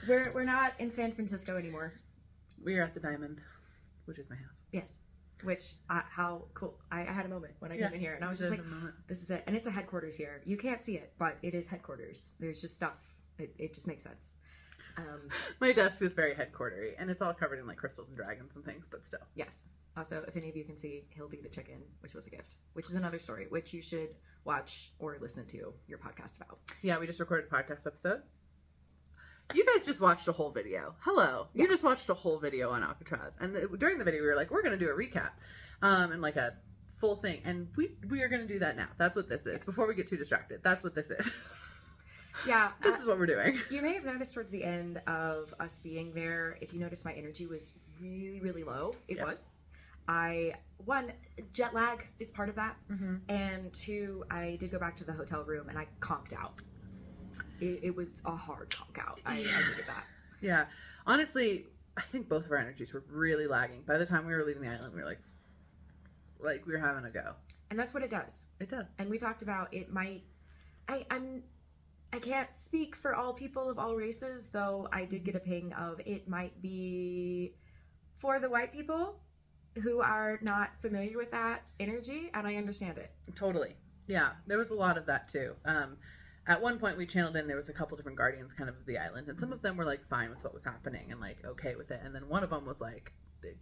We're not in San Francisco anymore. We are at the Diamond, which is my house. Yes. Which, how cool. I had a moment when I came in here, and I was just like, this is it. And it's a headquarters here. You can't see it, but it is headquarters. There's just stuff. It just makes sense. My desk is very headquartery, and it's all covered in like crystals and dragons and things, but still. Yes. Also, if any of you can see, he'll be the chicken, which was a gift, which is another story, which you should watch or listen to your podcast about. Yeah, we just recorded a podcast episode. You guys just watched a whole video. Hello. You just watched a whole video on Alcatraz. And during the video, we were like, we're going to do a recap and like a full thing. And we are going to do that now. That's what this is. Before we get too distracted. That's what this is. Yeah. This is what we're doing. You may have noticed towards the end of us being there, if you notice, my energy was really, really low. It was. One, jet lag is part of that. And two, I did go back to the hotel room and I conked out. It was a hard conk out. I needed that. Yeah. Honestly, I think both of our energies were really lagging. By the time we were leaving the island, we were like we were having a go. And that's what it does. It does. And we talked about it might... I can't speak for all people of all races, though I did get a ping of it might be for the white people who are not familiar with that energy, and I understand it. Totally. Yeah. There was a lot of that too. At one point we channeled in, there was a couple different guardians kind of the island, and some of them were like fine with what was happening and like okay with it, and then one of them was like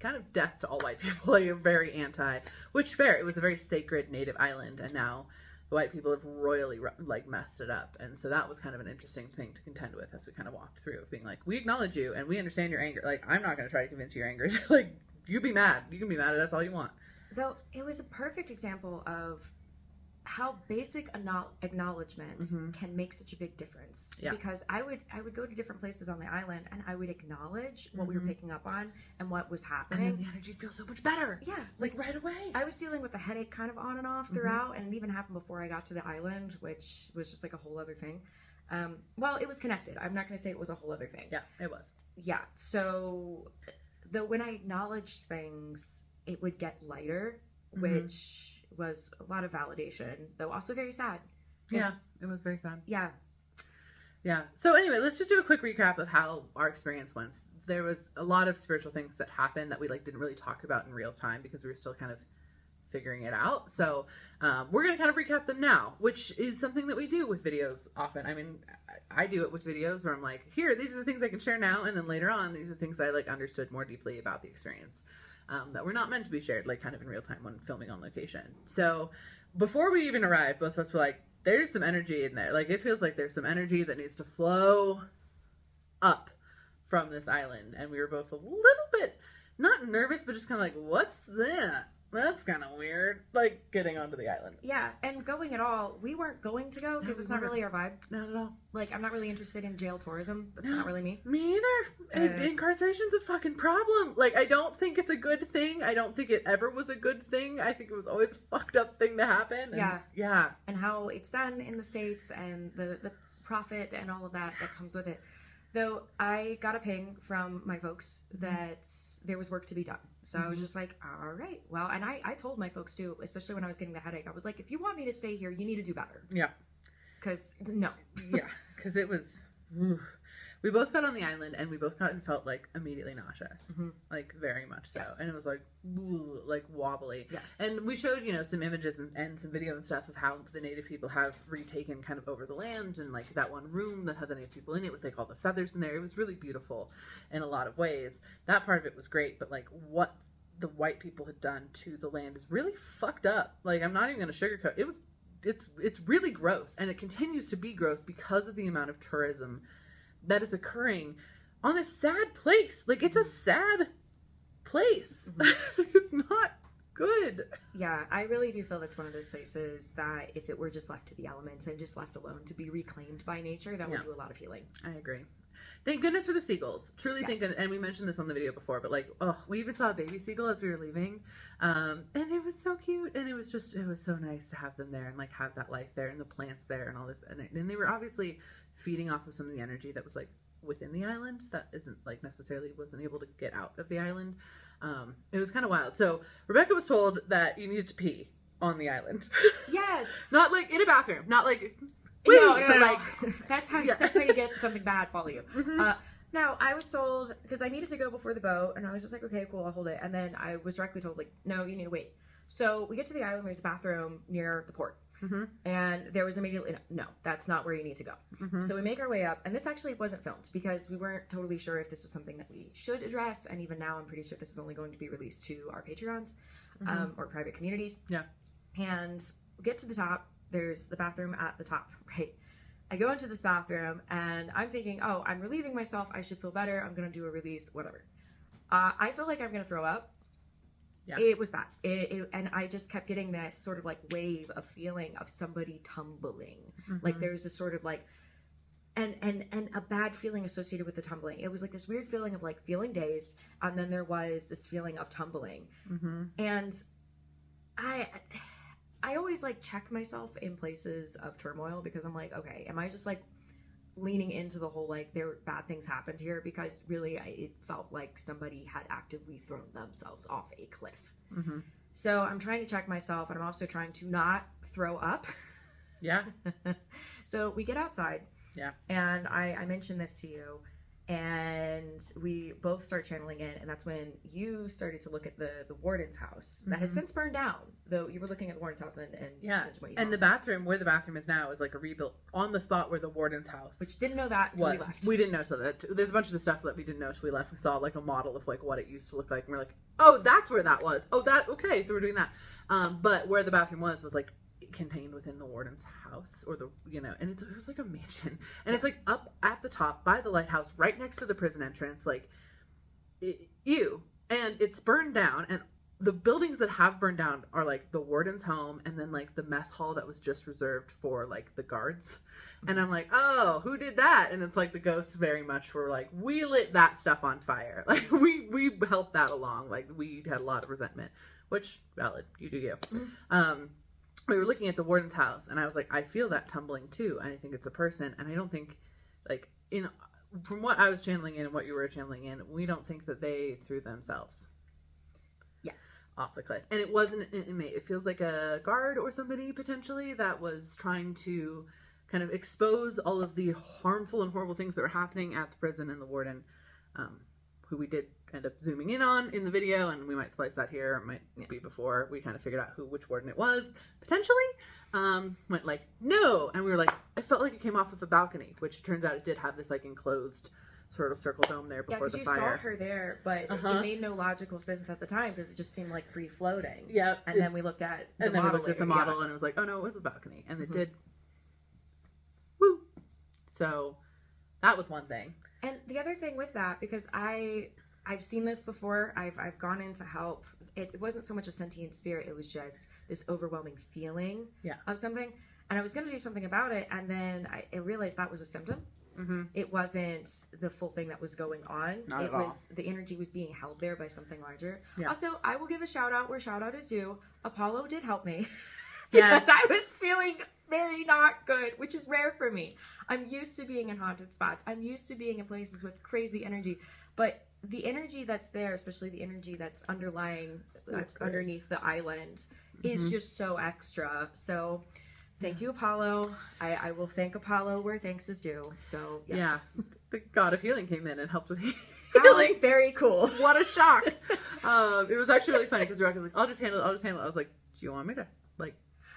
kind of death to all white people, like very anti, which fair, it was a very sacred native island, and now the white people have royally like messed it up, and so that was kind of an interesting thing to contend with as we kind of walked through, of being like, we acknowledge you and we understand your anger, like I'm not going to try to convince you you're angry, like you be mad, you can be mad at us all you want. Though it was a perfect example of how basic acknowledgement can make such a big difference. Yeah. Because I would go to different places on the island and I would acknowledge what we were picking up on and what was happening. And then the energy feels so much better. Yeah. Like right away. I was dealing with a headache kind of on and off throughout, and it even happened before I got to the island, which was just like a whole other thing. Well, it was connected. I'm not going to say it was a whole other thing. Yeah, it was. Yeah. So when I acknowledged things, it would get lighter, which was a lot of validation, though also very sad. Yeah, it was very sad. Yeah. Yeah. So anyway, let's just do a quick recap of how our experience went. There was a lot of spiritual things that happened that we like didn't really talk about in real time because we were still kind of figuring it out. So we're going to kind of recap them now, which is something that we do with videos often. I mean, I do it with videos where I'm like, here, these are the things I can share now. And then later on, these are things I like understood more deeply about the experience. That were not meant to be shared, like kind of in real time when filming on location. So before we even arrived, both of us were like, there's some energy in there. Like it feels like there's some energy that needs to flow up from this island. And we were both a little bit, not nervous, but just kind of like, what's that? That's kind of weird. Like getting onto the island. Yeah, and going at all, we weren't going to go because it's not really our vibe. Not at all. Like I'm not really interested in jail tourism. That's not really me. Me either. Incarceration's a fucking problem. Like I don't think it's a good thing. I don't think it ever was a good thing. I think it was always a fucked up thing to happen. And, yeah. And how it's done in the States and the profit and all of that comes with it. Though I got a ping from my folks that there was work to be done. So I was just like, all right, well, and I told my folks too, especially when I was getting the headache, I was like, if you want me to stay here, you need to do better. Yeah. Because, no. Yeah, because it was, we both got on the island and we both got and felt like immediately nauseous. Like very much so. Yes. And it was like, like wobbly. Yes. And we showed, some images and some video and stuff of how the native people have retaken kind of over the land, and like that one room that had the native people in it with like all the feathers in there. It was really beautiful in a lot of ways. That part of it was great, but like what the white people had done to the land is really fucked up. Like I'm not even going to sugarcoat. It's really gross, and it continues to be gross because of the amount of tourism that is occurring on this sad place. Like it's a sad place. It's not good. Yeah, I really do feel it's one of those places that if it were just left to the elements and just left alone to be reclaimed by nature, that would do a lot of healing. I agree. Thank goodness for the seagulls. Truly yes. thank goodness. And we mentioned this on the video before, but like, we even saw a baby seagull as we were leaving. And it was so cute. And it was so nice to have them there and like have that life there and the plants there and all this. And they were obviously feeding off of some of the energy that was like within the island that isn't like necessarily wasn't able to get out of the island. It was kind of wild. So Rebekah was told that you needed to pee on the island. Yes. Not like in a bathroom, not like no. Like, that's how you get something bad follow you. Now, I was told, because I needed to go before the boat, and I was just like, okay, cool, I'll hold it. And then I was directly told, like, no, you need to wait. So we get to the island, there's a bathroom near the port. And there was immediately, no, that's not where you need to go. So we make our way up, and this actually wasn't filmed because we weren't totally sure if this was something that we should address. And even now, I'm pretty sure this is only going to be released to our Patreons or private communities. Yeah. And we get to the top, there's the bathroom at the top, right? I go into this bathroom, and I'm thinking, oh, I'm relieving myself. I should feel better. I'm going to do a release, whatever. I feel like I'm going to throw up. Yeah. It was bad. And I just kept getting this sort of like wave of feeling of somebody tumbling. Like there's this sort of like, and a bad feeling associated with the tumbling. It was like this weird feeling of like feeling dazed. And then there was this feeling of tumbling. And I always like check myself in places of turmoil because I'm like, okay, am I just like leaning into the whole like there bad things happened here, because really it felt like somebody had actively thrown themselves off a cliff. So I'm trying to check myself, and I'm also trying to not throw up. So we get outside, and I mentioned this to you, and we both start channeling in, and that's when you started to look at the warden's house that has since burned down, though you were looking at the warden's house and what you saw. The bathroom, where the bathroom is now, is like a rebuilt on the spot where the warden's house, which didn't know that until we left. We didn't know, so that there's a bunch of the stuff that we didn't know until we left. We saw like a model of like what it used to look like, and we're like, oh, that's where that was. Oh, that, okay, so we're doing that. But where the bathroom was like contained within the warden's house, or the, you know, and it was like a mansion, and it's like up at the top by the lighthouse, right next to the prison entrance, like and it's burned down, and the buildings that have burned down are like the warden's home, and then like the mess hall that was just reserved for like the guards. And I'm like, oh, who did that? And it's like the ghosts very much were like, we lit that stuff on fire, like we helped that along, like we had a lot of resentment, which valid, you do you. We were looking at the warden's house, and I was like, I feel that tumbling too, and I think it's a person, and I don't think, like, from what I was channeling in and what you were channeling in, we don't think that they threw themselves off the cliff. And it wasn't an inmate. It feels like a guard or somebody, potentially, that was trying to kind of expose all of the harmful and horrible things that were happening at the prison, and the warden, who we did end up zooming in on in the video, and we might splice that here. It might be before we kind of figured out which warden it was, potentially, went like, no, and we were like, I felt like it came off of the balcony, which turns out it did have this like enclosed sort of circle dome there before the fire. Yeah, you saw her there, but it made no logical sense at the time because it just seemed like free floating. Yeah. And then we looked at the model. And then we looked at the model, and it was like, oh no, it was the balcony. And it did. Woo. So that was one thing. And the other thing with that, because I've seen this before. I've gone in to help. It wasn't so much a sentient spirit. It was just this overwhelming feeling of something. And I was going to do something about it. And then I realized that was a symptom. It wasn't the full thing that was going on. Not at all. The energy was being held there by something larger. Yeah. Also, I will give a shout out where shout out is due. Apollo did help me. Because I was feeling very not good, which is rare for me. I'm used to being in haunted spots. I'm used to being in places with crazy energy. But the energy that's there, especially the energy that's underlying underneath the island, is just so extra. So thank you, Apollo. I will thank Apollo where thanks is due. So yes. Yeah, the god of healing came in and helped with healing. Very cool. What a shock. It was actually really funny because Rebekah was like, I'll just handle it. I was like, do you want me to like?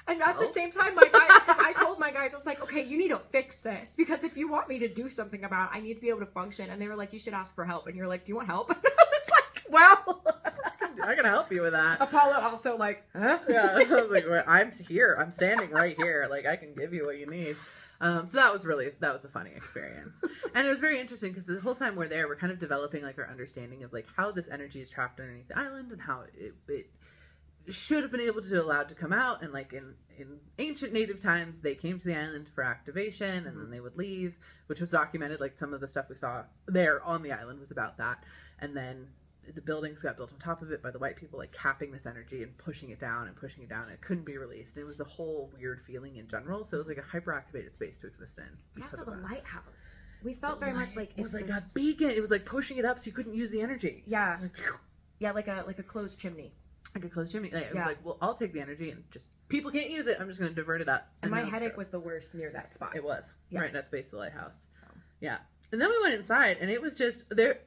And at the same time, my guy, because I told my guys, I was like, okay, you need to fix this. Because if you want me to do something about it, I need to be able to function. And they were like, you should ask for help. And you're like, do you want help? And I was like, well. I can help you with that. Apollo also like, huh? Yeah, I was like, well, I'm here. I'm standing right here. Like, I can give you what you need. So that was a funny experience. And it was very interesting because the whole time we're there, we're kind of developing like our understanding of like how this energy is trapped underneath the island and how it should have been able to allowed to come out. And like in ancient native times, they came to the island for activation and then they would leave, which was documented. Like some of the stuff we saw there on the island was about that. And then the buildings got built on top of it by the white people, like capping this energy and pushing it down. And it couldn't be released. And it was a whole weird feeling in general. So it was like a hyperactivated space to exist in. But also the lighthouse. We felt very much like it was like a beacon. It was like pushing it up so you couldn't use the energy. Yeah. Yeah, like a closed chimney. Like a closed chimney. It was like, well, I'll take the energy and just people can't use it. I'm just going to divert it up. And my headache was the worst near that spot. It was right at the base of the lighthouse. Yeah. And then we went inside, and it was just there.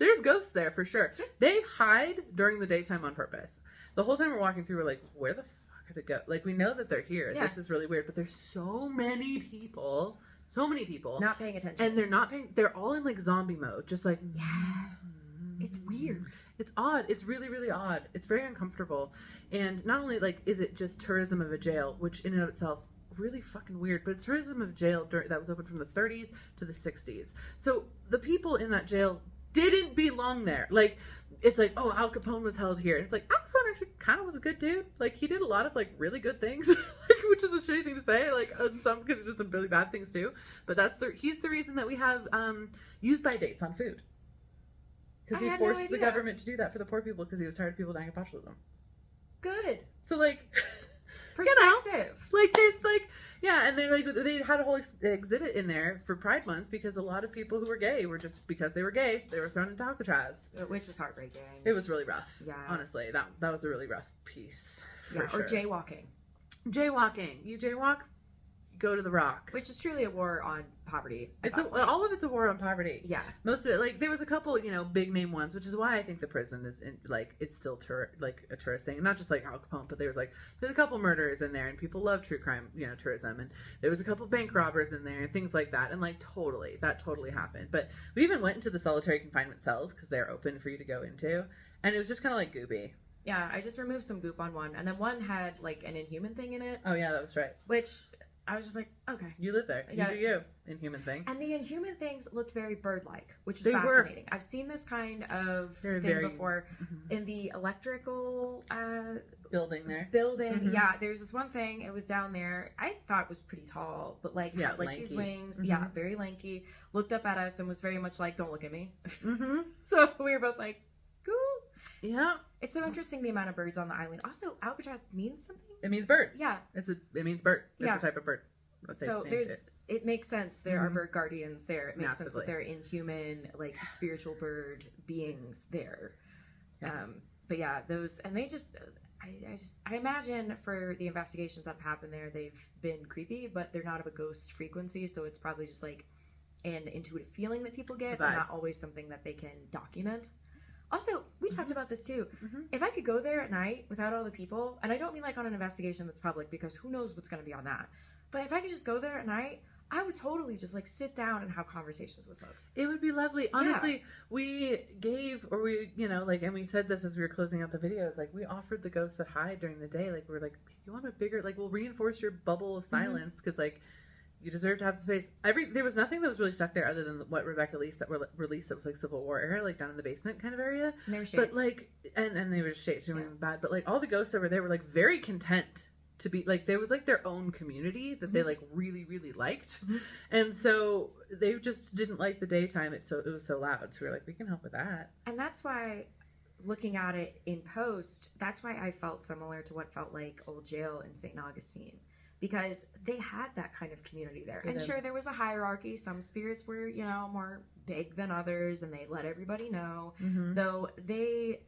There's ghosts there for sure. They hide during the daytime on purpose. The whole time we're walking through, we're like, where the fuck are they go? Like, we know that they're here. Yeah. This is really weird, but there's so many people not paying attention, and they're not paying. They're all in like zombie mode, just like it's weird. It's odd. It's really, really odd. It's very uncomfortable. And not only like is it just tourism of a jail, which in and of itself really fucking weird, but it's tourism of jail that was open from the 30s to the 60s. So the people in that jail didn't belong there. Like, it's like, oh, Al Capone was held here. And it's like, Al Capone actually kind of was a good dude. Like, he did a lot of like really good things, which is a shitty thing to say. Like, some because he did some really bad things too. But he's the reason that we have use by dates on food. Because he forced the government to do that for the poor people because he was tired of people dying of botulism. Good. So like, perspective. Like there's like, yeah, and they had a whole exhibit in there for Pride Month because a lot of people who were gay were just because they were gay, they were thrown into Alcatraz, which was heartbreaking. It was really rough. Yeah, honestly, that was a really rough piece. Yeah, or jaywalking. You jaywalk, go to the Rock, which is truly a war on poverty. All of it's a war on poverty. Yeah, most of it. Like there was a couple, big name ones, which is why I think the prison is it's still a tourist thing, and not just like Al Capone, but there's a couple murders in there, and people love true crime, tourism, and there was a couple bank robbers in there and things like that, and that totally happened. But we even went into the solitary confinement cells because they're open for you to go into, and it was just kind of like goopy. Yeah, I just removed some goop on one, and then one had like an Inhuman thing in it. Oh yeah, that was right. Which I was just like, okay. You live there. You do you. Inhuman thing. And the Inhuman things looked very bird-like, which was fascinating. I've seen this kind of thing before in the electrical building there. Mm-hmm. Yeah, there's this one thing. It was down there. I thought it was pretty tall, but had these wings. Mm-hmm. Yeah, very lanky. Looked up at us and was very much like, don't look at me. Mm-hmm. So we were both like, cool. Yeah. It's so interesting the amount of birds on the island. Also, Alcatraz means something. It means bird. Yeah. It means bird. It's a type of bird. So it makes sense. There are bird guardians there. It makes sense that they're inhuman, like spiritual bird beings there. Yeah. But yeah, those, and they just, I imagine for the investigations that have happened there, they've been creepy, but they're not of a ghost frequency. So it's probably just like an intuitive feeling that people get, but not always something that they can document. Also, we talked about this too. Mm-hmm. If I could go there at night without all the people, and I don't mean like on an investigation that's public because who knows what's going to be on that. But if I could just go there at night, I would totally just like sit down and have conversations with folks. It would be lovely. Honestly, we and we said this as we were closing out the videos, like we offered the ghosts that hide during the day. Like we're like, you want a bigger, like we'll reinforce your bubble of silence because like you deserve to have space. There was nothing that was really stuck there other than what Rebekah released that was like Civil War era, like down in the basement kind of area. And they were shades. But like, and they were shades, they weren't even bad. But like all the ghosts over there were like very content to be like, there was like their own community that they like really, really liked. Mm-hmm. And so they just didn't like the daytime. It was so loud. So we were like, we can help with that. And that's why looking at it in post, that's why I felt similar to what felt like Old Jail in St. Augustine. Because they had that kind of community there. And sure, there was a hierarchy. Some spirits were, more big than others, and they let everybody know. Mm-hmm. Though they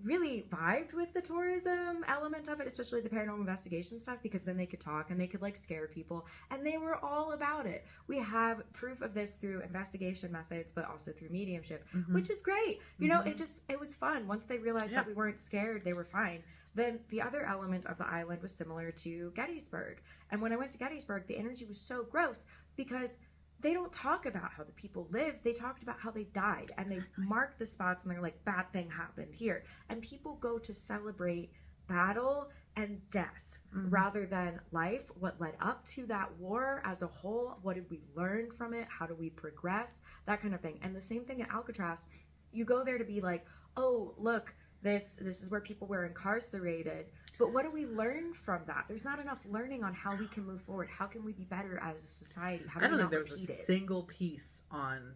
really vibed with the tourism element of it, especially the paranormal investigation stuff, because then they could talk and they could, like, scare people. And they were all about it. We have proof of this through investigation methods, but also through mediumship, which is great. It was fun. Once they realized that we weren't scared, they were fine. Then the other element of the island was similar to Gettysburg. And when I went to Gettysburg, the energy was so gross because they don't talk about how the people lived. They talked about how they died. And they marked the spots and they're like, bad thing happened here. And people go to celebrate battle and death rather than life. What led up to that war as a whole? What did we learn from it? How do we progress? That kind of thing. And the same thing at Alcatraz. You go there to be like, oh, look, this is where people were incarcerated. But what do we learn from that? There's not enough learning on how we can move forward. How can we be better as a society? I don't think there was a single piece on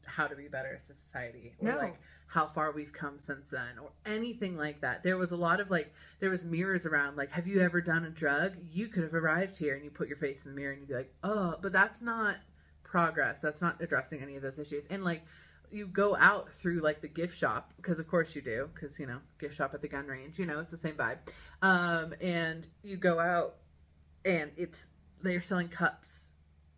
how to be better as a society. Or like how far we've come since then or anything like that. There was a lot of there was mirrors around. Like, have you ever done a drug? You could have arrived here and you put your face in the mirror and you'd be like, oh, but that's not progress. That's not addressing any of those issues. And you go out through the gift shop because of course you do because gift shop at the gun range, it's the same vibe, and you go out and they're selling cups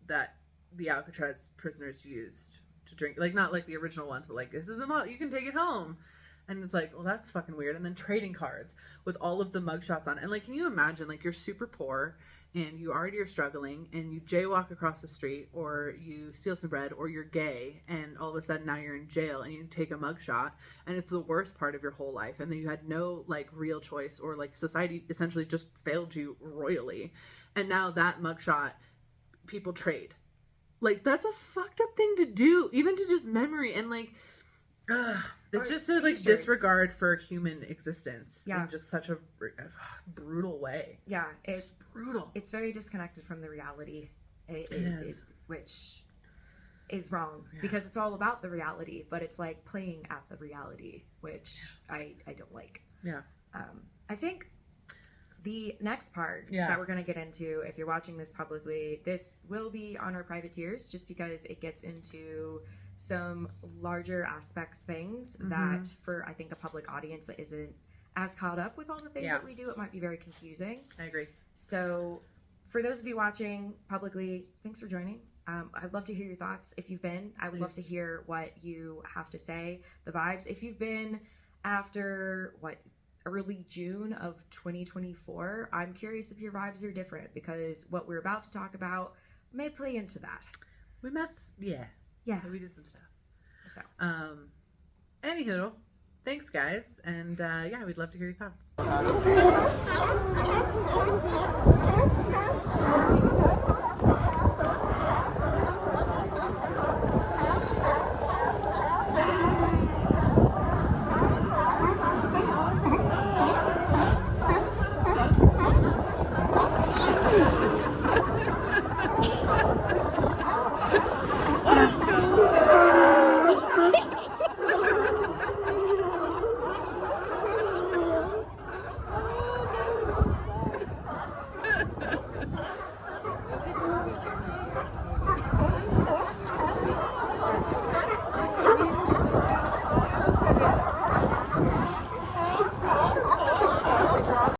that the Alcatraz prisoners used to drink. Like, not like the original ones, but like, this is a mug, you can take it home. And it's like, well, that's fucking weird. And then trading cards with all of the mugshots on. And like, can you imagine, like, you're super poor and you already are struggling and you jaywalk across the street, or you steal some bread, or you're gay, and all of a sudden now you're in jail and you take a mugshot, and it's the worst part of your whole life. And then you had no like real choice, or like society essentially just failed you royally. And now that mugshot people trade. Like, that's a fucked up thing to do, even to just memory. And like, it's just a like disregard for human existence in just such a brutal way. Yeah, it's brutal. It's very disconnected from the reality, which is wrong, because it's all about the reality, but it's like playing at the reality, which I don't like. Yeah. I think the next part that we're going to get into, if you're watching this publicly, this will be on our private tiers, just because it gets into some larger aspect things that for, I think, a public audience that isn't as caught up with all the things that we do, it might be very confusing. I agree. So for those of you watching publicly, thanks for joining. I'd love to hear your thoughts. If you've been, I would love to hear what you have to say, the vibes. If you've been after early June of 2024, I'm curious if your vibes are different, because what we're about to talk about may play into that. We messed, yeah, we did some stuff. So, anywho, thanks guys, and we'd love to hear your thoughts.